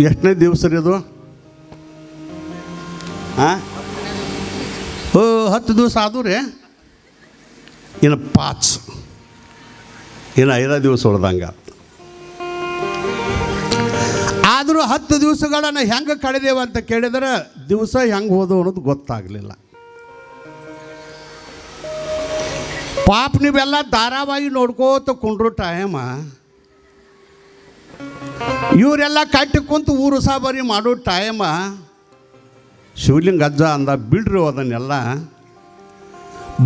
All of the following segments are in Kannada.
ಎಷ್ಟನೇ ದಿವಸ ರೀ ಅದು? 10 ದಿವಸ ಆದವು ರೀ. ಇನ್ನು 5 ಇನ್ನು 5 ದಿವಸ ಹೊಡೆದಂಗೆ. ಆದರೂ 10 ದಿವಸಗಳನ್ನು ಹೆಂಗೆ ಕಳೆದೇವ ಅಂತ ಕೇಳಿದ್ರೆ ದಿವಸ ಹೆಂಗೆ ಹೋದವು ಅನ್ನೋದು ಗೊತ್ತಾಗಲಿಲ್ಲ. ಪಾಪ ನೀವೆಲ್ಲ ಧಾರಾವಾಹಿ ನೋಡ್ಕೋತ ಕುಂಡ್ರು ಟೈಮ, ಇವರೆಲ್ಲ ಕಟ್ಟಿ ಕುಂತು ಊರು ಸಾಬರಿ ಮಾಡೋ ಟೈಮ ಶಿವಲಿಂಗ ಅಜ್ಜ ಅಂದ ಬಿಡ್ರಿ ಅದನ್ನೆಲ್ಲ.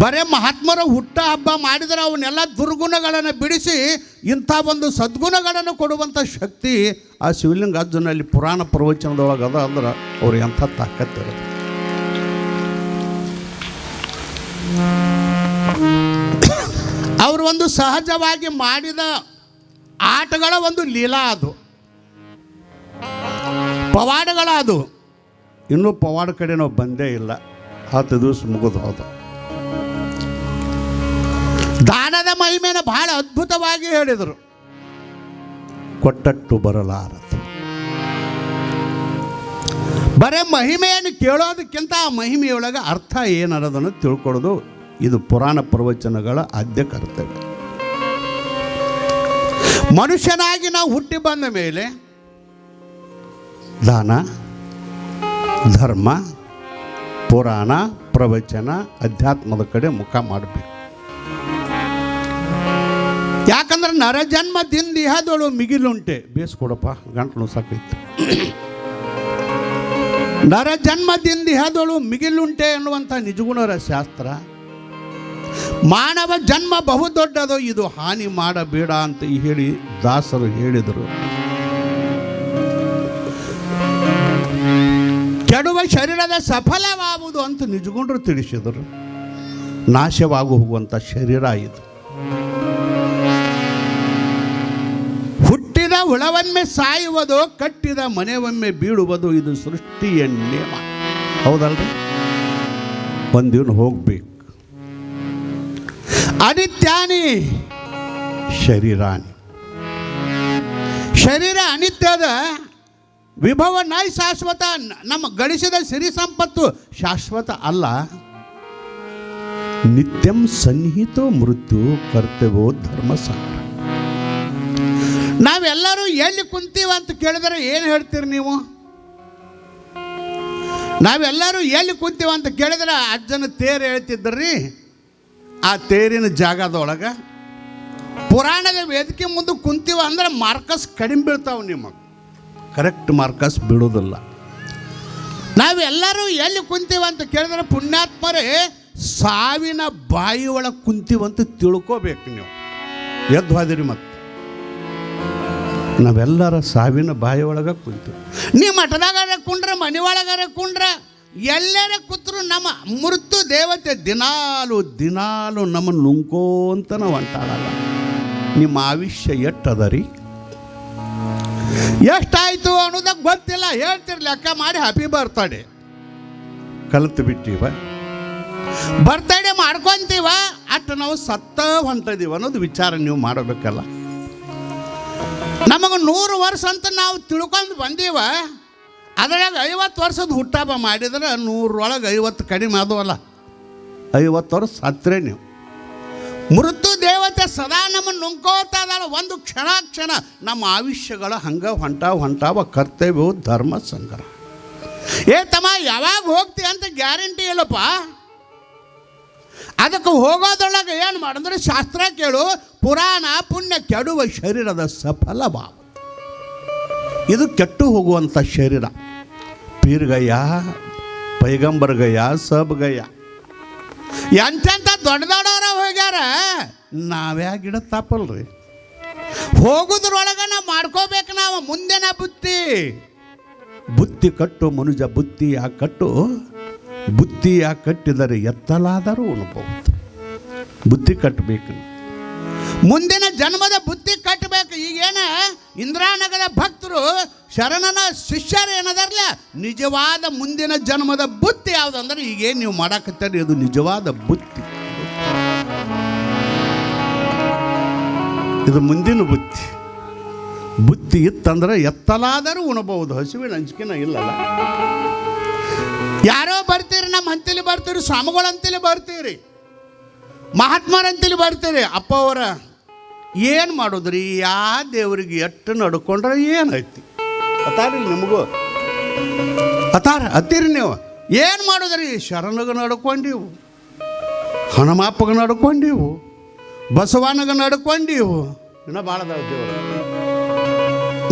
ಬರೇ ಮಹಾತ್ಮರ ಹುಟ್ಟ ಹಬ್ಬ ಮಾಡಿದರೆ ಅವನ್ನೆಲ್ಲ ದುರ್ಗುಣಗಳನ್ನು ಬಿಡಿಸಿ ಇಂಥ ಒಂದು ಸದ್ಗುಣಗಳನ್ನು ಕೊಡುವಂಥ ಶಕ್ತಿ ಆ ಶಿವಲಿಂಗ ಅಜ್ಜನಲ್ಲಿ ಪುರಾಣ ಪ್ರವಚನದೊಳಗೆ ಅದ ಅಂದ್ರೆ ಅವ್ರು ಎಂಥ ತಾಕತ್ತಿರೋದು. ಅವರು ಒಂದು ಸಹಜವಾಗಿ ಮಾಡಿದ ಆಟಗಳ ಒಂದು ಲೀಲಾ, ಅದು ಪವಾಡಗಳ. ಅದು ಇನ್ನೂ ಪವಾಡ ಕಡೆ ನಾವು ಬಂದೇ ಇಲ್ಲ. 10 ದಿವಸ ಮುಗಿದು ಹೋದ. ದಾನದ ಮಹಿಮೆನ ಬಹಳ ಅದ್ಭುತವಾಗಿ ಹೇಳಿದರು. ಕೊಟ್ಟಟ್ಟು ಬರಲಾರದು. ಬರೇ ಮಹಿಮೆಯನ್ನು ಕೇಳೋದಕ್ಕಿಂತ ಆ ಮಹಿಮೆಯೊಳಗೆ ಅರ್ಥ ಏನನ್ನೋದನ್ನು ತಿಳ್ಕೊಳ್ಳೋದು ಇದು ಪುರಾಣ ಪ್ರವಚನಗಳ ಆದ್ಯ ಕರ್ತವ್ಯ. ಮನುಷ್ಯನಾಗಿ ನಾವು ಹುಟ್ಟಿ ಬಂದ ಮೇಲೆ ದಾನ, ಧರ್ಮ, ಪುರಾಣ, ಪ್ರವಚನ, ಅಧ್ಯಾತ್ಮದ ಕಡೆ ಮುಖ ಮಾಡಬೇಕು. ಯಾಕಂದ್ರೆ ನರಜನ್ಮದಿಂದ ಇಹದೊಳು ಮಿಗಿಲುಂಟೆ. ಬೇಸ್ಕೊಡಪ್ಪ, ಗಂಟಲು ಸಾಕೈತೆ. ನರಜನ್ಮದಿಂದ ಇಹದೊಳು ಮಿಗಿಲುಂಟೆ ಎನ್ನುವಂಥ ನಿಜಗುಣರ ಶಾಸ್ತ್ರ. ಮಾನವ ಜನ್ಮ ಬಹುದೊಡ್ಡದು, ಇದು ಹಾನಿ ಮಾಡಬೇಡ ಅಂತ ಹೇಳಿ ದಾಸರು ಹೇಳಿದರು. ಕೆಡುವ ಶರೀರದ ಸಫಲವಾಗುವುದು ಅಂತ ನಿಜಗುಣರು ತಿಳಿಸಿದರು. ನಾಶವಾಗಿ ಹೋಗುವಂಥ ಶರೀರ ಇದು. ಹುಟ್ಟಿದ ಹುಳವೊಮ್ಮೆ ಸಾಯುವುದು, ಕಟ್ಟಿದ ಮನೆಯೊಮ್ಮೆ ಬೀಳುವುದು, ಇದು ಸೃಷ್ಟಿಯ ನಿಯಮ. ಹೌದಲ್ರಿ? ಒಂದಿನ ಹೋಗ್ಬೇಕು. ಅನಿತ್ಯಾನಿ ಶರೀರಾನಿ. ಶರೀರ ಅನಿತ್ಯದ, ವಿಭವ ನಾಯಿ ಶಾಶ್ವತ. ನಮ್ಮ ಗಳಿಸಿದ ಸಿರಿ ಸಂಪತ್ತು ಶಾಶ್ವತ ಅಲ್ಲ. ನಿತ್ಯಂ ಸನ್ನಿಹಿತೋ ಮೃತ್ಯು ಕರ್ತವ್ಯೋ ಧರ್ಮ ಸಂಗ್ರಹ. ನಾವೆಲ್ಲರೂ ಎಲ್ಲಿ ಕುಂತೀವ ಅಂತ ಕೇಳಿದರೆ ಏನು ಹೇಳ್ತೀರಿ ನೀವು? ನಾವೆಲ್ಲರೂ ಎಲ್ಲಿ ಕುಂತೀವ ಅಂತ ಕೇಳಿದ್ರೆ ಅಜ್ಜನ ತೇರು ಹೇಳ್ತಿದ್ರಿ. ಆ ತೇರಿನ ಜಾಗದೊಳಗೆ ಪುರಾಣದ ವೇದಿಕೆ ಮುಂದೆ ಕುಂತೀವ ಅಂದ್ರೆ ಮಾರ್ಕಸ್ ಕಡಿಮೆ ಬೀಳ್ತಾವೆ. ನಿಮಗೆ ಕರೆಕ್ಟ್ ಮಾರ್ಕಸ್ ಬೀಳೋದಿಲ್ಲ. ನಾವೆಲ್ಲರೂ ಎಲ್ಲಿ ಕುಂತೀವ ಅಂತ ಕೇಳಿದ್ರೆ ಪುಣ್ಯಾತ್ಮರೇ ಸಾವಿನ ಬಾಯಿ ಒಳಗೆ ಕುಂತೀವಂತ ತಿಳ್ಕೋಬೇಕು. ನೀವು ಎದ್ದು ಹೋದಿರಿ. ಮತ್ತು ನಾವೆಲ್ಲರ ಸಾವಿನ ಬಾಯಿ ಒಳಗೆ ಕುಂತೀವಿ. ನೀವು ಮಠದಾಗಾರ ಕುಂಡ್ರೆ, ಮನೆ ಒಳಗಾರ ಕುಂಡ್ರೆ, ಎಲ್ಲರ ಕೂತ್ರು ನಮ್ಮ ಮೃತ್ಯು ದೇವತೆ ದಿನಾಲು ದಿನಾಲು ನಮ್ಮನ್ನು ನುಂಕೋಂತ ನಾವು ಅಂಟಾಡಲ್ಲ. ನಿಮ್ಮ ಆಯುಷ್ಯ ಎಷ್ಟದ ರೀ, ಎಷ್ಟಾಯಿತು ಅನ್ನೋದಕ್ಕೆ ಗೊತ್ತಿಲ್ಲ. ಹೇಳ್ತಿರ್ಲಿ ಲೆಕ್ಕ ಮಾಡಿ ಹ್ಯಾಪಿ ಬರ್ತಡೇ ಕಲಿತು ಬಿಟ್ಟಿವ. ಬರ್ತಡೇ ಮಾಡ್ಕೊತೀವ, ಅಷ್ಟು ನಾವು ಸತ್ತ ಹೊಂಟಿದೀವ ಅನ್ನೋದು ವಿಚಾರ ನೀವು ಮಾಡಬೇಕಲ್ಲ. ನಮಗೆ 100 ವರ್ಷ ಅಂತ ನಾವು ತಿಳ್ಕೊಂಡು ಬಂದೀವ. ಅದರಾಗ 50 ವರ್ಷದ ಹುಟ್ಟಹಬ್ಬ ಮಾಡಿದ್ರೆ 100 50 ಕಡಿಮೆ ಆದವಲ್ಲ. 50 ವರ್ಷ ಸತ್ತರೆ ನೀವು. ಮೃತ್ಯು ದೇವತೆ ಸದಾ ನಮ್ಮನ್ನು ನುಂಕೋತಾ ಇದ್ದಾಳೆ. ಒಂದು ಕ್ಷಣ ಕ್ಷಣ ನಮ್ಮ ಆಯುಷ್ಯಗಳ ಹಂಗೆ ಹೊಂಟಾವ ಕರ್ತವ್ಯವು ಧರ್ಮ ಸಂಗ್ರಹ. ತಮ್ಮ ಯಾವಾಗ ಹೋಗ್ತಿ ಅಂತ ಗ್ಯಾರಂಟಿ ಇಲ್ಲಪ್ಪ. ಅದಕ್ಕೆ ಹೋಗೋದ್ರೊಳಗೆ ಏನು ಮಾಡಿದ್ರೆ ಶಾಸ್ತ್ರ ಕೇಳು. ಪುರಾಣ ಪುಣ್ಯ ಕೆಡುವ ಶರೀರದ ಸಫಲ ಭಾವ. ಇದು ಕೆಟ್ಟು ಹೋಗುವಂಥ ಶರೀರ. ಪೀರ್ಗಯ್ಯ, ಪೈಗಂಬರ್ಗಯ್ಯ, ಸಬ್ಗಯ್ಯ ಎಂತೆಂಥ ದೊಡ್ಡ ದೊಡ್ಡವರ ಹೋಗ್ಯಾರ. ನಾವ್ಯಾ ಗಿಡ ತಪ್ಪಲ್ರಿ. ಹೋಗೋದ್ರೊಳಗೆ ನಾವು ಮಾಡ್ಕೋಬೇಕು. ನಾವು ಮುಂದಿನ ಬುತ್ತಿ ಕಟ್ಟು ಮನುಜ, ಬುತ್ತಿ ಯಾಕೆ ಕಟ್ಟು. ಬುತ್ತಿ ಯಾಕೆ ಕಟ್ಟಿದರೆ ಎತ್ತಲಾದರೂ ಉಣಬಹುದು. ಬುತ್ತಿ ಕಟ್ಟಬೇಕು. ಮುಂದಿನ ಜನ್ಮದ ಬುತ್ತಿ ಕಟ್ಟಬೇಕು. ಈಗೇನ ಇಂದ್ರಾನಗರ ಭಕ್ತರು ಶರಣನ ಶಿಷ್ಯರು ಏನದಾರಲ್ಲ, ನಿಜವಾದ ಮುಂದಿನ ಜನ್ಮದ ಬುತ್ತಿ ಯಾವುದಂದ್ರೆ ಈಗೇನು ನೀವು ಮಾಡಾಕತ್ತೀರಿ, ಇದು ನಿಜವಾದ ಬುತ್ತಿ. ಇದು ಮುಂದಿನ ಬುತ್ತಿ. ಬುತ್ತಿ ಇತ್ತಂದ್ರೆ ಎತ್ತಲಾದರೂ ಉಣಬಹುದು, ಹಸುವಿನ ಅಂಜಿಕೆನ ಇಲ್ಲಲ್ಲ. ಯಾರೋ ಬರ್ತೀರಿ, ನಮ್ಮ ಹಂತಲಿ ಬರ್ತೀರಿ, ಸ್ವಾಮಿಗಳಂತಲಿ ಬರ್ತೀರಿ, ಮಹಾತ್ಮರಂತಲಿ ಬರ್ತೀರಿ. ಅಪ್ಪ ಅವರ ಏನು ಮಾಡೋದ್ರಿ, ಯಾವ ದೇವ್ರಿಗೆ ಎಷ್ಟು ನಡ್ಕೊಂಡ್ರೆ ಏನೈತಿ ಅತಾರಿಲ್ಲ ನಿಮಗೂ ಹತ್ತೀರಿ ನೀವು. ಏನು ಮಾಡೋದ್ರಿ, ಶರಣಗೆ ನಡ್ಕೊಂಡಿವು, ಹನುಮಪ್ಪಗೆ ನಡ್ಕೊಂಡಿವು, ಬಸವನಿಗೆ ನಡ್ಕೊಂಡಿವು, ಇನ್ನೂ ಭಾಳ ಅದಾವ ದೇವರು.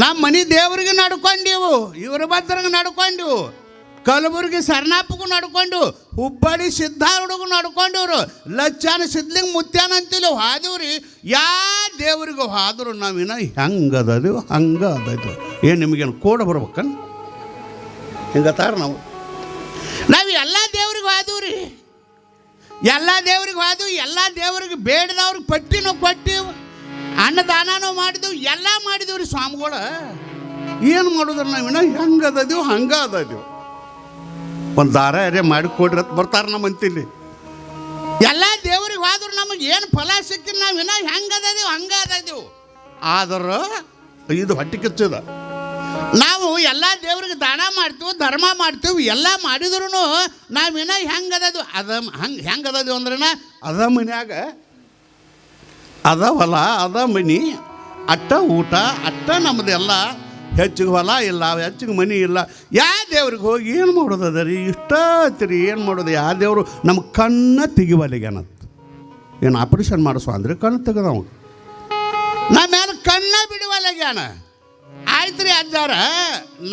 ನಮ್ಮ ಮನೆ ದೇವ್ರಿಗೆ ನಡ್ಕೊಂಡಿವು, ಇವ್ರ ಭದ್ರಗೆ ನಡ್ಕೊಂಡಿವು, ಕಲಬುರ್ಗಿ ಶರಣಪ್ಪಗೂ ನಡ್ಕೊಂಡು, ಹುಬ್ಬಳ್ಳಿ ಸಿದ್ಧಾರೂಢಗೂ ನಡ್ಕೊಂಡಿವ್ರು, ಲಚ್ಚಾನ ಸಿದ್ಲಿಂಗ ಮುತ್ಯಾನ ಅಂತಿಲ್ಲ ಹಾದಿವ್ರಿ. ಯಾವ ದೇವ್ರಿಗೆ ಹಾದ್ರು ನಾವಿನ್ನ ಹೆಂಗದದು ಹಂಗದದು. ಏನು ನಿಮಗೇನು ಕೋಡ ಬರ್ಬೇಕನ್ ಹಿಂಗತ್ತಾರ ನಾವು ಎಲ್ಲ ದೇವ್ರಿಗೆ ಹಾದವ್ರಿ, ಎಲ್ಲ ದೇವ್ರಿಗೆ ಹಾದು, ಎಲ್ಲ ದೇವ್ರಿಗೆ ಬೇಡದವ್ರಿಗೆ ಪಟ್ಟಿನೂ ಕೊಟ್ಟಿವು, ಅನ್ನದಾನನೂ ಮಾಡಿದೆವು, ಎಲ್ಲ ಮಾಡಿದೆವು ರೀ ಸ್ವಾಮಿಗಳ. ಏನು ಮಾಡೋದ್ರ ನಾವಿನ್ನ ಹೆಂಗದೀವು ಹಂಗ ಅದೀವು. ಒಂದು ದಾರ ಅರೆ ಮಾಡಿಕೊಡ್ರಿ ಅಂತ ಬರ್ತಾರೆ ನಮ್ಮ ಅಂತಿಲ್ಲಿ. ಎಲ್ಲ ದೇವ್ರಿಗೆ ಹೋದ್ರು ನಮಗೆ ಏನು ಫಲ ಸಿಕ್ಕಿಲ್ಲ, ನಾವು ಇನ್ನೂ ಹೆಂಗದೀವು ಹಂಗ ಅದೀವು. ಆದ್ರೆ ಇದು ಹೊಟ್ಟೆ ಕಿಚ್ಚದ. ನಾವು ಎಲ್ಲ ದೇವ್ರಿಗೆ ದಾನ ಮಾಡ್ತೀವಿ, ಧರ್ಮ ಮಾಡ್ತೀವಿ, ಎಲ್ಲ ಮಾಡಿದ್ರು ನಾವಿನ್ನ ಹೆಂಗದದು ಹೆಂಗದೀವಿ ಅಂದ್ರೆ ಅದ ಮನ್ಯಾಗ ಅದ ಹೊಲ, ಅದ ಮನಿ, ಅಟ್ಟ ಊಟ, ಅಟ್ಟ ನಮ್ಮದೆಲ್ಲ. ಹೆಚ್ಚಿಗೆ ಹೊಲ ಇಲ್ಲ, ಹೆಚ್ಚಿಗೆ ಮನಿ ಇಲ್ಲ. ಯಾವ ದೇವ್ರಿಗೆ ಹೋಗಿ ಏನು ಮಾಡೋದದ ರೀ, ಇಷ್ಟ ಐತ್ರಿ ಏನು ಮಾಡೋದು. ಯಾವ ದೇವರು ನಮ್ಮ ಕಣ್ಣ ತೆಗಿವಲ್ಲಿಗೇನತ್, ಏನು ಆಪ್ರೇಷನ್ ಮಾಡಿಸೋ ಅಂದರೆ ಕಣ್ಣು ತೆಗೆದವ, ನಮ್ಮ ಮೇಲೆ ಕಣ್ಣ ಬಿಡುವಲ್ಲಿಗ್ಯಾನ. ಆಯ್ತು ರೀ ಅಜ್ಜಾರ,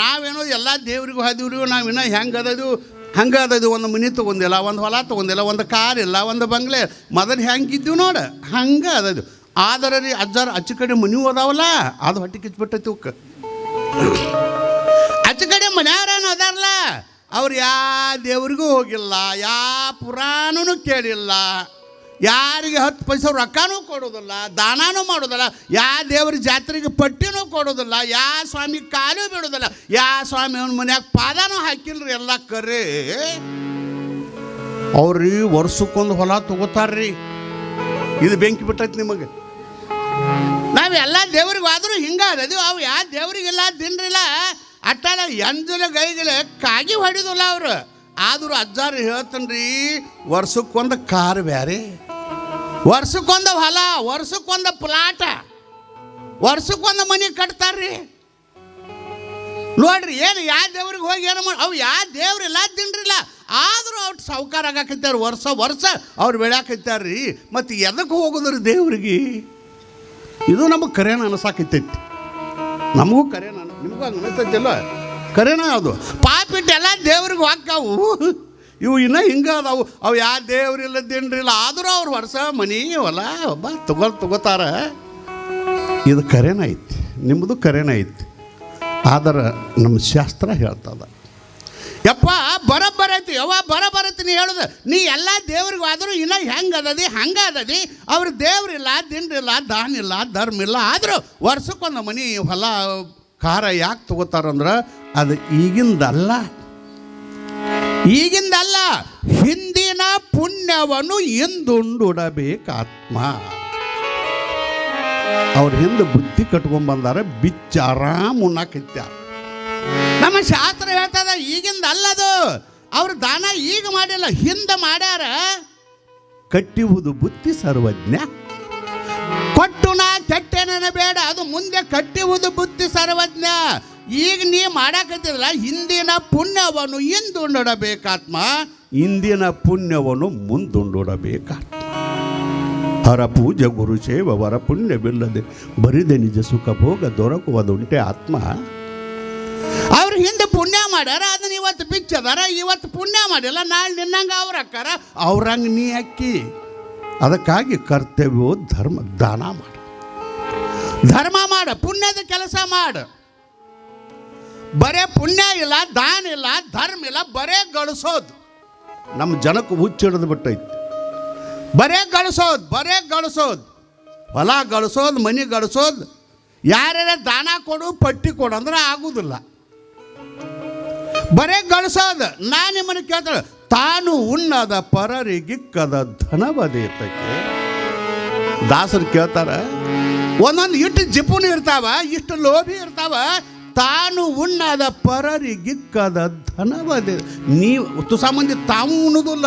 ನಾವೇನೋ ಎಲ್ಲ ದೇವ್ರಿಗೆ ಹೋದಿವ್ರಿ, ನಾವಿನ್ನ ಹೆಂಗದದು ಹಂಗೆ ಅದದು. ಒಂದು ಮನೆ ತೊಗೊಂದಿಲ್ಲ, ಒಂದು ಹೊಲ ತೊಗೊಂದಿಲ್ಲ, ಒಂದು ಕಾರ್ ಇಲ್ಲ, ಒಂದು ಬಂಗ್ಲೆ ಮೊದಲು ಹೆಂಗಿದ್ದೀವಿ ನೋಡು ಹಂಗೆ ಅದದು. ಆದರೆ ರೀ ಅಜ್ಜಾರ ಅಚ್ಚ ಕಡೆ ಮನೆ ಅದಾವಲ್ಲ, ಅದು ಹೊಟ್ಟೆ ಕಿಚ್ಬಿಟ್ಟೈತಿ ಅವಕ್ಕೆ. ಅಚ್ಚ ಕಡೆ ಮನೆಯವ್ರೇನು ಅದಾರಲ್ಲ, ಅವ್ರು ಯಾವ ದೇವ್ರಿಗೂ ಹೋಗಿಲ್ಲ, ಯಾವ ಪುರಾಣನೂ ಕೇಳಿಲ್ಲ, ಯಾರಿಗೆ 10 ಪೈಸೆ ರೊಕ್ಕನೂ ಕೊಡೋದಿಲ್ಲ, ದಾನನೂ ಮಾಡೋದಿಲ್ಲ, ಯಾವ ದೇವ್ರ ಜಾತ್ರೆಗೆ ಪಟ್ಟಿನೂ ಕೊಡೋದಿಲ್ಲ, ಯಾವ ಸ್ವಾಮಿ ಕಾಲು ಬಿಡೋದಿಲ್ಲ, ಯಾವ ಸ್ವಾಮಿ ಅವನ ಮನ್ಯಾಗ ಪಾದನೂ ಹಾಕಿಲ್ರಿ. ಎಲ್ಲ ಕರೆ ಅವ್ರಿ ವರ್ಷಕ್ಕೊಂದು ಹೊಲ ತಗೋತಾರ್ರಿ. ಇದು ಬೆಂಕಿ ಬಿಟ್ಟೈತಿ ನಿಮಗೆ. ನಾವೆಲ್ಲ ದೇವ್ರಿಗೆ ಹೋದ್ರು ಹಿಂಗೆ ಅದೀವಿ. ಅವು ಯಾವ ದೇವ್ರಿಗೆಲ್ಲ ದಿನ್ರಿಲ್ಲ, ಅಟ್ಟಲ್ಲ ಎಂಜಲ ಗೈಗಲೆ ಕಾಗಿ ಹೊಡಿದಿಲ್ಲ ಅವರು. ಆದರೂ ಅಜ್ಜಾರು ಹೇಳ್ತಾನೆ ರೀ, ವರ್ಷಕ್ಕೊಂದು ಕಾರ್ ಬೇರೆ, ವರ್ಷಕ್ಕೊಂದು ಹೊಲ, ವರ್ಷಕ್ಕೊಂದು ಪ್ಲಾಟ, ವರ್ಷಕ್ಕೊಂದು ಮನೆ ಕಟ್ತಾರ್ರಿ. ನೋಡ್ರಿ ಏನು ಯಾವ ದೇವ್ರಿಗೆ ಹೋಗಿ ಏನು ಮಾಡಿ, ಅವು ಯಾವ ದೇವ್ರಿಲ್ಲ ತಿನ್ರಿಲ್ಲ, ಆದರೂ ಅವ್ರು ಸಾವುಕಾರ ಆಗಾಕೈತಾರ, ವರ್ಷ ವರ್ಷ ಅವ್ರು ಬೆಳ್ಯಾಕೈತಾರ್ರಿ. ಮತ್ತು ಎದಕ್ಕೆ ಹೋಗೋದ್ರಿ ದೇವ್ರಿಗೆ? ಇದು ನಮಗೆ ಕರೆನ ಅನಿಸಾಕೈತೈತಿ. ನಮಗೂ ಕರೆನ, ನಿಮಗೂ ಹಂಗೆ ಅನಿಸ್ತೈತಿಲ್ಲ, ಕರೆನ ಅದು. ಪಾಪಿಟ್ಟು ಎಲ್ಲ ದೇವ್ರಿಗೆ ಹಾಕಾವು, ಇವು ಇನ್ನೂ ಹಿಂಗೆ ಅದಾವು. ಅವು ಯಾವ ದೇವ್ರಿಲ್ಲ ದಿನ್ರಿಲ್ಲ, ಆದರೂ ಅವ್ರು ವರ್ಷ ಮನೆ ಹೊಲ ಒಬ್ಬ ತಗೋತಾರ. ಇದು ಕರೆನ ಐತಿ, ನಿಮ್ಮದು ಕರೆನ ಐತಿ. ಆದ್ರೆ ನಮ್ಮ ಶಾಸ್ತ್ರ ಹೇಳ್ತದ, ಯಪ್ಪ ಬರಬರೈತಿ ಯವ್ವ ಬರಬರೈತಿ. ನೀ ಹೇಳುದು ನೀ ಎಲ್ಲ ದೇವ್ರಿಗೆ ಆದರೂ ಇನ್ನೂ ಹೆಂಗೆ ಅದದಿ ಹಂಗೆ ಅದದಿ. ಅವ್ರು ದೇವ್ರಿಲ್ಲ ದಿನ್ರಿಲ್ಲ, ದಾನ ಇಲ್ಲ, ಧರ್ಮ ಇಲ್ಲ, ಆದರೂ ವರ್ಷಕ್ಕೊಂದು ಮನೆ ಹೊಲ ಕಾರ ಯಾಕೆ ತಗೋತಾರಂದ್ರೆ ಅದು ಈಗಿಂದಲ್ಲ, ಈಗಿಂದಲ್ಲ, ಹಿಂದಿನ ಪುಣ್ಯವನ್ನು ಹಿಂದುಂಡುಡಬೇಕಾತ್ಮ. ಅವ್ರ ಹಿಂದೆ ಬುದ್ಧಿ ಕಟ್ಕೊಂಡ್ಬಂದಾರ, ಬಿಚ್ಚ ಆರಾಮ್ ಉಣ್ಣಾಕೈತ್ಯಾರ. ನಮ್ಮ ಶಾಸ್ತ್ರ ಹೇಳ್ತದ ಈಗಿಂದ ಅಲ್ಲದು. ಅವ್ರು ದಾನ ಈಗ ಮಾಡಿಲ್ಲ, ಹಿಂದೆ ಮಾಡ್ಯಾರ. ಕಟ್ಟಿಹುದು ಬುದ್ಧಿ ಸರ್ವಜ್ಞ, ಕೊಟ್ಟು ನಾ ಕೆಟ್ಟೇನ ಬೇಡ, ಅದು ಮುಂದೆ ಕಟ್ಟಿಹುದು ಬುದ್ಧಿ ಸರ್ವಜ್ಞ. ಈಗ ನೀ ಮಾಡಾಕತ್ತಿರಲ್ಲ, ಹಿಂದಿನ ಪುಣ್ಯವನ್ನು ಹಿಂದುಂಡಬೇಕಾತ್ಮ, ಹಿಂದಿನ ಪುಣ್ಯವನ್ನು ಮುಂದುಂಡಬೇಕಾತ್ಮ. ಹರ ಪೂಜೆ ಗುರು ಸೇವ ವರ ಪುಣ್ಯವಿಲ್ಲದೆ ಬರಿದೆ ನಿಜ ಸುಖ ಭೋಗ ದೊರಕುವುದುಂಟೆ ಆತ್ಮ. ಅವ್ರು ಹಿಂದೆ ಪುಣ್ಯ ಮಾಡ್ಯಾರ, ಅದನ್ನ ಇವತ್ತು ಬಿಚ್ಚದಾರ. ಇವತ್ತು ಪುಣ್ಯ ಮಾಡಿಲ್ಲ, ನಾಳೆ ನಿನ್ನಂಗೆ ಅವ್ರು ಹಾಕಾರ, ಅವ್ರಂಗೆ ನೀ ಹಾಕಿ. ಅದಕ್ಕಾಗಿ ಕರ್ತವ್ಯ ಧರ್ಮ ದಾನ ಮಾಡು, ಧರ್ಮ ಮಾಡು, ಪುಣ್ಯದ ಕೆಲಸ ಮಾಡು. ಬರೇ ಪುಣ್ಯ ಇಲ್ಲ, ದಾನ ಇಲ್ಲ, ಧರ್ಮ ಇಲ್ಲ, ಬರೇ ಗಳಿಸೋದು. ನಮ್ಮ ಜನಕ್ಕೆ ಹುಚ್ಚಿಡಿದು ಬಿಟ್ಟೈತಿ. ಬರೇ ಗಳಿಸೋದು, ಬರೇ ಗಳಿಸೋದು, ಹೊಲ ಗಳಿಸೋದು, ಮನೆ ಗಳಿಸೋದು. ಯಾರ್ಯಾರ ದಾನ ಕೊಡು ಪಟ್ಟಿ ಕೊಡು ಅಂದ್ರೆ ಆಗುದಿಲ್ಲ, ಬರೇ ಗಳಿಸೋದು. ನಾನು ನಿಮ್ಮನ್ನು ಕೇಳ್ತಾಳೆ, ತಾನು ಉಣ್ಣದ ಪರರಿಗಿಕ್ಕದ ಧನವದೇತಕ್ಕೆ. ದಾಸರು ಕೇಳ್ತಾರ, ಒಂದೊಂದು ಇಷ್ಟು ಜಿಪುನು ಇರ್ತಾವ, ಇಷ್ಟು ಲೋಭಿ ಇರ್ತಾವ. ತಾನು ಉಣ್ಣದ ಪರರಿಗಿಕ್ಕದ ಧನವದೆ. ನೀವು ತುಸ ಮಂದಿ ತಾವು ಉಣ್ಣೋದಿಲ್ಲ,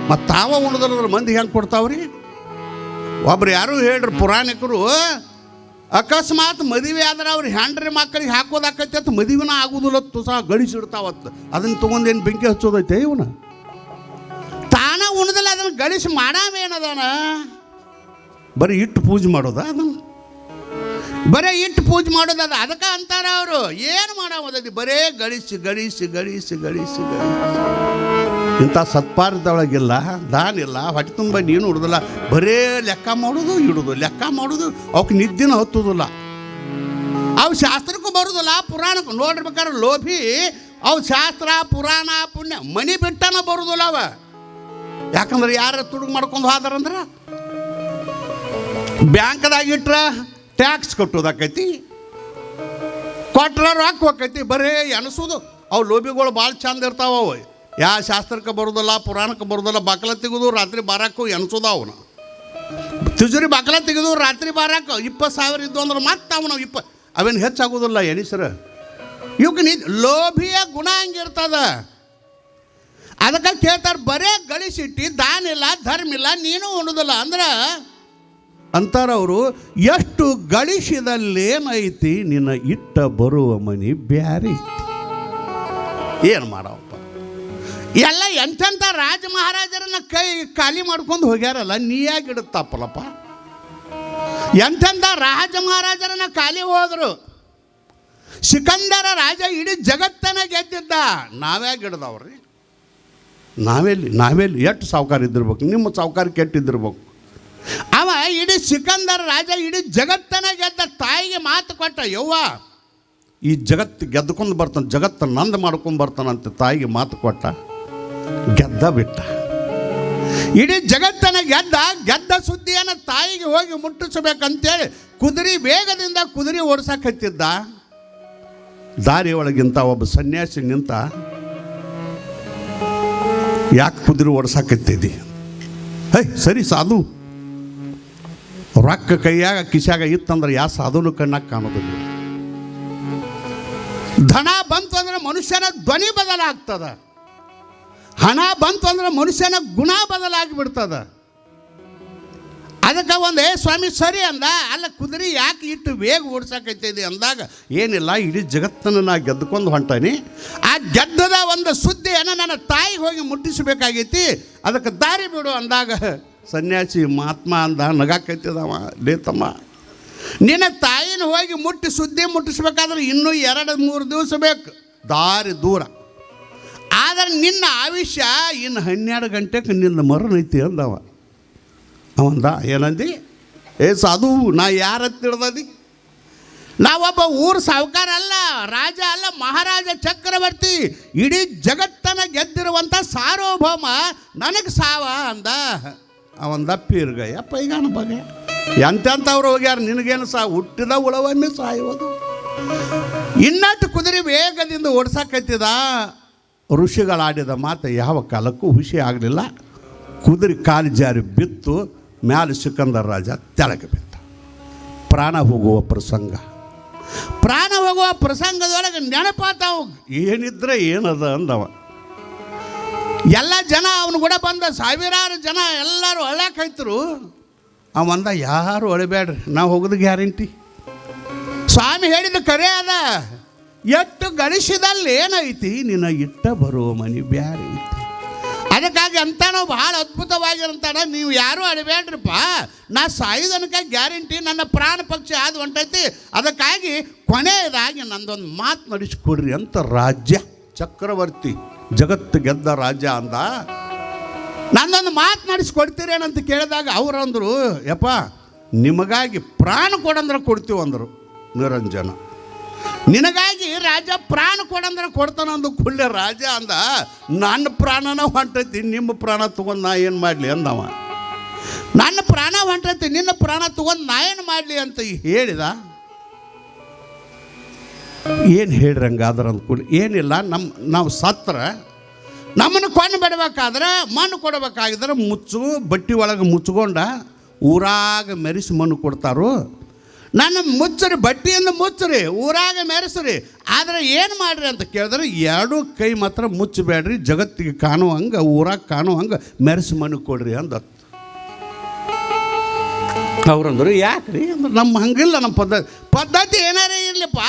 ಮತ್ತು ತಾವ ಉಣ್ಣೋದಿಲ್ಲ, ಮಂದಿ ಹೆಂಗೆ ಕೊಡ್ತಾವ್ರಿ? ಒಬ್ರು ಯಾರು ಹೇಳ್ರಿ ಪುರಾಣಿಕರು, ಅಕಸ್ಮಾತ್ ಮದುವೆ ಆದ್ರೆ ಅವ್ರು ಹೆಂಡ್ರಿ ಮಕ್ಕಳಿಗೆ ಹಾಕೋದಾಕೈತೆ ಅಂತ ಮದುವೆನ ಆಗೋದಿಲ್ಲ, ತುಸ ಗಳಿಸಿಡ್ತಾವತ್ತು. ಅದನ್ನು ತೊಗೊಂಡೇನು ಬೆಂಕಿ ಹಚ್ಚೋದೈತೆ ಇವನ? ತಾನ ಉಣ್ಣದಿಲ್ಲ, ಅದನ್ನು ಗಳಿಸಿ ಮಾಡಾವೇನದಾನ? ಬರೀ ಇಟ್ಟು ಪೂಜೆ ಮಾಡೋದ? ಅದನ್ನು ಬರೀ ಇಟ್ಟು ಪೂಜೆ ಮಾಡೋದು ಅದು. ಅದಕ್ಕೆ ಅಂತಾರೆ ಅವರು, ಏನು ಮಾಡೋದೈತಿ? ಬರೇ ಗಳಿಸಿ ಗಳಿಸಿ ಗಳಿಸಿ ಗಳಿಸಿ ಗಳಿಸಿ. ಇಂಥ ಸತ್ಪಾರದೊಳಗಿಲ್ಲ, ದಾನಿಲ್ಲ, ಹೊಟ್ಟೆ ತುಂಬ ನೀನು ಉಡ್ದಿಲ್ಲ, ಬರೇ ಲೆಕ್ಕ ಮಾಡೋದು ಇಡೋದು, ಲೆಕ್ಕ ಮಾಡೋದು. ಅವಕ್ಕೆ ನಿದ್ದಿನ ಹತ್ತೋದಿಲ್ಲ, ಅವು ಶಾಸ್ತ್ರಕ್ಕೂ ಬರೋದಿಲ್ಲ, ಪುರಾಣಕ್ಕೂ. ನೋಡಿರ್ಬೇಕಾದ್ರೆ ಲೋಭಿ ಅವು ಶಾಸ್ತ್ರ ಪುರಾಣ ಪುಣ್ಯ ಮನೆ ಬಿಟ್ಟನ ಬರೋದಿಲ್ಲ ಅವ. ಯಾಕಂದ್ರೆ ಯಾರು ತುಡುಗು ಮಾಡ್ಕೊಂಡು ಹೋದಾರಂದ್ರೆ ಬ್ಯಾಂಕ್ದಾಗ ಇಟ್ರ ಟ್ಯಾಕ್ಸ್ ಕಟ್ಟೋದಾಕೈತಿ, ಕೊಟ್ರ ರೊಕ್ಕ ಹೋಕೈತಿ, ಬರೇ ಎನಸೋದು. ಅವು ಲೋಭಿಗಳು ಭಾಳ ಚಂದ ಇರ್ತಾವ. ಅವು ಯಾವ ಶಾಸ್ತ್ರಕ್ಕೆ ಬರೋದಿಲ್ಲ, ಪುರಾಣಕ್ಕೆ ಬರೋದಿಲ್ಲ. ಬಾಕಲ ತೆಗೆದು ರಾತ್ರಿ ಬಾರಕ್ಕೂ ಎನಸೋದ. ಅವನು ತಿಜುರಿ ಬಾಕಲ ತೆಗೆದು ರಾತ್ರಿ ಬಾರಕ್ಕೆ 20,000 ಇದ್ದು ಅಂದ್ರೆ ಮತ್ತೆ ಅವನು ಅವೇನು ಹೆಚ್ಚಾಗೋದಿಲ್ಲ ಎನಿಸರ. ಇವಕ್ಕೆ ಲೋಭಿಯ ಗುಣ ಹಂಗಿರ್ತದ. ಅದಕ್ಕೆ ಕೇಳ್ತಾರೆ, ಬರೇ ಗಳಿಸಿಟ್ಟು ದಾನಿಲ್ಲ ಧರ್ಮಿಲ್ಲ ನೀನು ಉಣ್ಣೋದಿಲ್ಲ ಅಂದ್ರೆ ಅಂತಾರವರು. ಎಷ್ಟು ಗಳಿಸಿದಲ್ಲೇನೈತಿ, ನಿನ್ನ ಇಟ್ಟ ಬರುವ ಮನಿ ಬ್ಯಾರಿ ಐತಿ. ಏನು ಮಾಡವಪ್ಪ? ಎಲ್ಲ ಎಂತೆಂಥ ರಾಜ ಮಹಾರಾಜರನ್ನ ಕೈ ಖಾಲಿ ಮಾಡ್ಕೊಂಡು ಹೋಗ್ಯಾರಲ್ಲ, ನೀಯಾಗಿಡುತ್ತಪ್ಪಲ್ಲಪ್ಪ. ಎಂತೆಂಥ ರಾಜ ಮಹಾರಾಜರನ್ನ ಖಾಲಿ ಹೋದರು. ಸಿಕಂದರ ರಾಜ ಇಡೀ ಜಗತ್ತನ್ನ ಗೆದ್ದಿದ್ದ. ನಾವ್ಯಾಗಿಡ್ದವ್ರಿ? ನಾವೆಲ್ಲಿ ಎಷ್ಟು ಸಾವುಕಾರ ಇದ್ದಿರ್ಬೇಕು, ನಿಮ್ಮ ಸಾವುಕಾರ ಕೆಟ್ಟಿದ್ದಿರ್ಬೇಕು. ಅವ ಇಡೀ ಸಿಕಂದರ ರಾಜ ಇಡೀ ಜಗತ್ತನ್ನ ಗೆದ್ದ. ತಾಯಿಗೆ ಮಾತು ಕೊಟ್ಟ, ಯವ್ವ ಈ ಜಗತ್ತು ಗೆದ್ದುಕೊಂಡು ಬರ್ತಾನೆ, ಜಗತ್ತು ನಂದು ಮಾಡ್ಕೊಂಡು ಬರ್ತಾನಂತೆ ತಾಯಿಗೆ ಮಾತು ಕೊಟ್ಟ. ಗೆದ್ದ ಬಿಟ್ಟ. ಇಡೀ ಜಗತ್ತನ್ನ ಗೆದ್ದ ಸುದ್ದಿಯನ್ನು ತಾಯಿಗೆ ಹೋಗಿ ಮುಟ್ಟಿಸ್ಬೇಕಂತೇಳಿ ಕುದುರೆ ವೇಗದಿಂದ ಕುದುರೆ ಓಡಿಸಕತ್ತಿದ್ದ. ದಾರಿ ಒಳಗಿಂತ ಒಬ್ಬ ಸನ್ಯಾಸಿ ನಿಂತ, ಯಾಕೆ ಕುದುರೆ ಓಡಿಸಕತ್ತಿದ್ದಿ? ಸರಿ ಸಾಧು, ರೊಕ್ಕ ಕೈಯಾಗ ಕಿಶಾಗ ಇತ್ತಂದ್ರೆ ಯಾವ ಸಾಧುನು ಕಣ್ಣಾಗ ಕಾಣೋದಿಲ್ಲ. ಧನ ಬಂತು ಅಂದ್ರೆ ಮನುಷ್ಯನ ಧ್ವನಿ ಬದಲಾಗ್ತದ, ಹಣ ಬಂತು ಅಂದ್ರೆ ಮನುಷ್ಯನ ಗುಣ ಬದಲಾಗಿ ಬಿಡ್ತದ. ಅದಕ್ಕೆ ಒಂದೇ ಸ್ವಾಮಿ ಸರಿ ಅಂದ. ಅಲ್ಲ ಕುದುರೆ ಯಾಕೆ ಇಟ್ಟು ವೇಗ ಓಡಿಸಕೈತಿದೆ ಅಂದಾಗ, ಏನಿಲ್ಲ ಇಡೀ ಜಗತ್ತನ್ನು ನಾ ಗೆದ್ದುಕೊಂಡು ಹೊಂಟಾನಿ. ಆ ಗೆದ್ದದ ಒಂದು ಸುದ್ದಿಯನ್ನು ನನ್ನ ತಾಯಿಗೆ ಹೋಗಿ ಮುಟ್ಟಿಸಬೇಕಾಗೈತಿ, ಅದಕ್ಕೆ ದಾರಿ ಬಿಡು ಅಂದಾಗ ಸನ್ಯಾಸಿ ಮಹಾತ್ಮ ಅಂದ, ನಗಾಕೈತಿದವ. ಲೇ ತಮ್ಮ, ನಿನ್ನ ತಾಯಿನ ಹೋಗಿ ಸುದ್ದಿ ಮುಟ್ಟಿಸ್ಬೇಕಾದ್ರೆ ಇನ್ನೂ 2-3 ದಿವಸ ಬೇಕು, ದಾರಿ ದೂರ. ಆದರೆ ನಿನ್ನ ಆಯುಷ್ಯ ಇನ್ನು 12 ಗಂಟೆಗೆ ನಿನ್ನ ಮರಣೈತಿ ಅಂದವ. ಅವಂದ, ಏನಂದಿ? ಸಾಧು, ನಾ ಯಾರಂತ ತಿಳಿದಿ? ನಾವೊಬ್ಬ ಊರು ಸಾವುಕಾರ ಅಲ್ಲ, ರಾಜ ಅಲ್ಲ, ಮಹಾರಾಜ ಚಕ್ರವರ್ತಿ, ಇಡೀ ಜಗತ್ತನ್ನು ಗೆದ್ದಿರುವಂಥ ಸಾರ್ವಭೌಮ, ನನಗೆ ಸಾವ ಅಂದ. ಅವಂದ ಪೀರ್ಗಯ್ಯಪ್ಪ ಈಗಾನ ಬಗೆ ಎಂತೆಂಥವ್ರು ಹೋಗ್ಯಾರ, ನಿನಗೇನು ಹುಟ್ಟಿದ ಉಳವನ್ನೇ ಸಾಯೋದು. ಇನ್ನಟ್ಟು ಕುದುರೆ ವೇಗದಿಂದ ಓಡಿಸಕತ್ತಿದ. ಋಷಿಗಳಾಡಿದ ಮಾತು ಯಾವ ಕಾಲಕ್ಕೂ ಹುಷಿ ಆಗಲಿಲ್ಲ. ಕುದುರೆ ಕಾಲು ಜಾರಿ ಬಿತ್ತು, ಮ್ಯಾಲೆ ಸಿಕಂದರ ರಾಜ ತೆಳಗೆ ಬಿತ್ತ. ಪ್ರಾಣ ಹೋಗುವ ಪ್ರಸಂಗದೊಳಗೆ ನೆನಪಾತಾವು. ಏನಿದ್ರೆ ಏನದ ಅಂದವ. ಎಲ್ಲ ಜನ ಅವನು ಕೂಡ ಬಂದ, ಸಾವಿರಾರು ಜನ ಎಲ್ಲರೂ ಅಳ್ಯಾಕೈತರು. ಅವಂದ, ಯಾರು ಅಳಬೇಡ್ರಿ, ನಾವು ಹೋಗೋದು ಗ್ಯಾರಂಟಿ. ಸ್ವಾಮಿ ಹೇಳಿದ ಕರೆ ಅದ. ಎಷ್ಟು ಗಳಿಸಿದಲ್ಲಿ ಏನೈತಿ, ನಿನ್ನ ಇಟ್ಟ ಬರುವ ಮನಿ ಬ್ಯಾರೆ ಐತಿ. ಅದಕ್ಕಾಗಿ ಅಂತಾನೋ ಭಾಳ ಅದ್ಭುತವಾಗಿರಂತಾನ, ನೀವು ಯಾರೂ ಅಳಬೇಡ್ರಪ್ಪ, ನಾ ಸಾಯುದನಕ ಗ್ಯಾರಂಟಿ, ನನ್ನ ಪ್ರಾಣ ಪಕ್ಷಿ ಆದ ಹೊಂಟೈತಿ. ಅದಕ್ಕಾಗಿ ಕೊನೆಯದಾಗಿ ನಂದೊಂದು ಮಾತು ನಡೆಸಿಕೊಡ್ರಿ ಅಂತ ರಾಜ್ಯ ಚಕ್ರವರ್ತಿ, ಜಗತ್ತು ಗೆದ್ದ ರಾಜ್ಯ ಅಂದ. ನಂದೊಂದು ಮಾತು ನಡೆಸಿಕೊಡ್ತೀರೇನಂತ ಕೇಳಿದಾಗ ಅವರಂದರು, ಯಪ್ಪ ನಿಮಗಾಗಿ ಪ್ರಾಣ ಕೊಡಂದ್ರೆ ಕೊಡ್ತೀವಿ ಅಂದರು. ನಿರಂಜನ, ನಿನಗಾಗಿ ರಾಜ ಪ್ರಾಣ ಕೊಡಂದ್ರೆ ಕೊಡ್ತಾನಂದು ಕುಳ್ಳೆ ರಾಜ ಅಂದ. ನನ್ನ ಪ್ರಾಣನ ಹೊಂಟೈತಿ, ನಿಮ್ಮ ಪ್ರಾಣ ತೊಗೊಂಡು ನಾ ಏನು ಮಾಡಲಿ ಅಂದವ. ನನ್ನ ಪ್ರಾಣ ಹೊಂಟೈತಿ, ನಿನ್ನ ಪ್ರಾಣ ತೊಗೊಂಡು ನಾ ಏನು ಮಾಡಲಿ ಅಂತ ಹೇಳಿದ. ಏನು ಹೇಳ್ರಂಗಾದ್ರೆ ಅಂದ್ಕೊಳ್ಳಿ, ಏನಿಲ್ಲ, ನಾವು ಸತ್ರ ನಮ್ಮನ್ನು ಕೊಂಡು ಬಿಡಬೇಕಾದ್ರೆ, ಮಣ್ಣು ಕೊಡಬೇಕಾಗಿದ್ರೆ ಬಟ್ಟಿ ಒಳಗೆ ಮುಚ್ಕೊಂಡ ಊರಾಗ ಮೆರೆಸಿ ಮಣ್ಣು ಕೊಡ್ತಾರೋ, ನನ್ನ ಮುಚ್ಚರಿ, ಬಟ್ಟೆಯಿಂದ ಮುಚ್ಚರಿ, ಊರಾಗ ಮೆರೆಸ್ರಿ, ಆದರೆ ಏನು ಮಾಡಿರಿ ಅಂತ ಕೇಳಿದ್ರೆ ಎರಡೂ ಕೈ ಮಾತ್ರ ಮುಚ್ಚಬೇಡ್ರಿ, ಜಗತ್ತಿಗೆ ಕಾಣುವಂಗೆ, ಊರಾಗ ಕಾಣುವಂಗೆ ಮೆರೆಸಿ ಮಣ್ಣು ಕೊಡ್ರಿ ಅಂದತ್ತು. ಅವ್ರಂದ್ರು ಯಾಕ್ರಿ ಅಂದ್ರೆ ನಮ್ಮ ಹಂಗಿಲ್ಲ, ನಮ್ಮ ಪದ್ಧತಿ ಏನಾರೇ ಇರಲಿಪ್ಪ,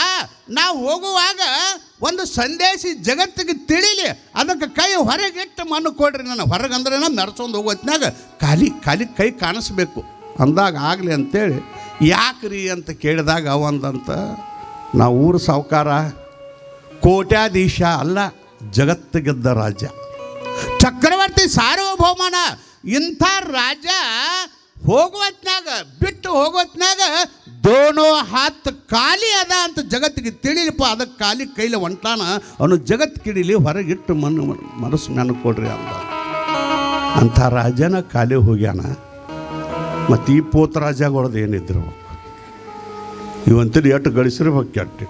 ನಾವು ಹೋಗುವಾಗ ಒಂದು ಸಂದೇಶ ಜಗತ್ತಿಗೆ ತಿಳಿಲಿ, ಅದಕ್ಕೆ ಕೈ ಹೊರಗಿಟ್ಟು ಮಣ್ಣು ಕೊಡ್ರಿ, ನಾನು ಹೊರಗಂದ್ರೆ ಮೆರೆಸೊಂದು ಹೋಗೋತ್ನಾಗ ಖಾಲಿ ಖಾಲಿ ಕೈ ಕಾಣಿಸ್ಬೇಕು ಅಂದಾಗ ಆಗಲಿ ಅಂತೇಳಿ. ಯಾಕ್ರಿ ಅಂತ ಕೇಳಿದಾಗ ಅವಂದಂತ, ನಾವು ಊರು ಸಾವುಕಾರ, ಕೋಟ್ಯಾಧೀಶ ಅಲ್ಲ, ಜಗತ್ತಿಗೆದ್ದ ರಾಜ್ಯ, ಚಕ್ರವರ್ತಿ ಸಾರ್ವಭೌಮನ. ಇಂಥ ರಾಜ ಹೋಗುವತ್ನಾಗ, ಬಿಟ್ಟು ಹೋಗುವತ್ನಾಗ ದೋಣೋ ಹಾತ್ ಖಾಲಿ ಅದ ಅಂತ ಜಗತ್ತಿಗೆ ತಿಳಿಲಿಪ್ಪ, ಅದಕ್ಕೆ ಖಾಲಿ ಕೈಲಿ ಹೊಂಟಾನ, ಅವನು ಜಗತ್ತು ಕಿಡಿಲಿ ಹೊರಗಿಟ್ಟು ಮನಸ್ಸು ಮೆನು ಕೊಡ್ರಿ ಅಂದ. ಅಂಥ ರಾಜನ ಖಾಲಿ ಹೋಗ್ಯಾನ. ಮತ್ತು ಈ ಪೋತ ರಾಜಗಳದ್ದು ಏನಿದ್ರು ಇವಂತಲ್ಲಿ ಎಷ್ಟು ಗಳಿಸಿರ್ಬೇಕು ಕೆಟ್ಟ.